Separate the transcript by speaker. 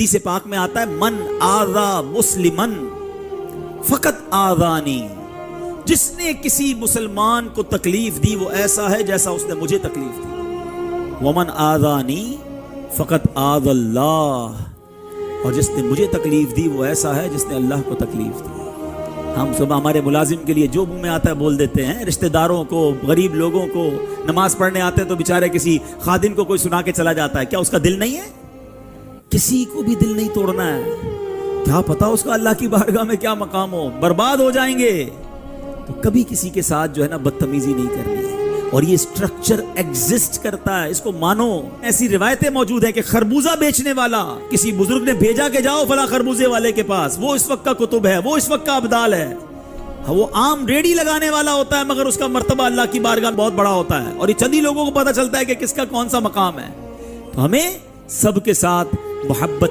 Speaker 1: حدیث پاک میں آتا ہے من آذا مسلمن فقط آذانی، جس نے کسی مسلمان کو تکلیف دی وہ ایسا ہے جیسا اس نے مجھے تکلیف دی، ومن آذانی فقط آذ اللہ، اور جس نے مجھے تکلیف دی وہ ایسا ہے جس نے اللہ کو تکلیف دی۔ ہم صبح ہمارے ملازم کے لیے جو منہ میں آتا ہے بول دیتے ہیں، رشتہ داروں کو، غریب لوگوں کو، نماز پڑھنے آتے ہیں تو بیچارے کسی خادم کو کوئی سنا کے چلا جاتا ہے، کیا اس کا دل نہیں ہے؟ کسی کو بھی دل نہیں توڑنا ہے، کیا پتا اس کا اللہ کی بارگاہ میں کیا مقام ہو، برباد ہو جائیں گے۔ تو کبھی کسی کے ساتھ جو ہے نا بدتمیزی نہیں کرنی ہے، اور یہ اسٹرکچر ایگزسٹ کرتا ہے، اس کو مانو۔ ایسی روایتیں موجود ہیں کہ خربوزہ بیچنے والا کسی بزرگ نے بھیجا کہ جاؤ فلاں خربوزے والے کے پاس، وہ اس وقت کا کتب ہے، وہ اس وقت کا ابدال ہے، وہ عام ریڑھی لگانے والا ہوتا ہے مگر اس کا مرتبہ اللہ کی بارگاہ بہت بڑا ہوتا ہے، اور یہ چند ہی لوگوں کو پتہ چلتا ہے کہ کس کا کون سا مقام ہے۔ تو ہمیں سب کے ساتھ محبت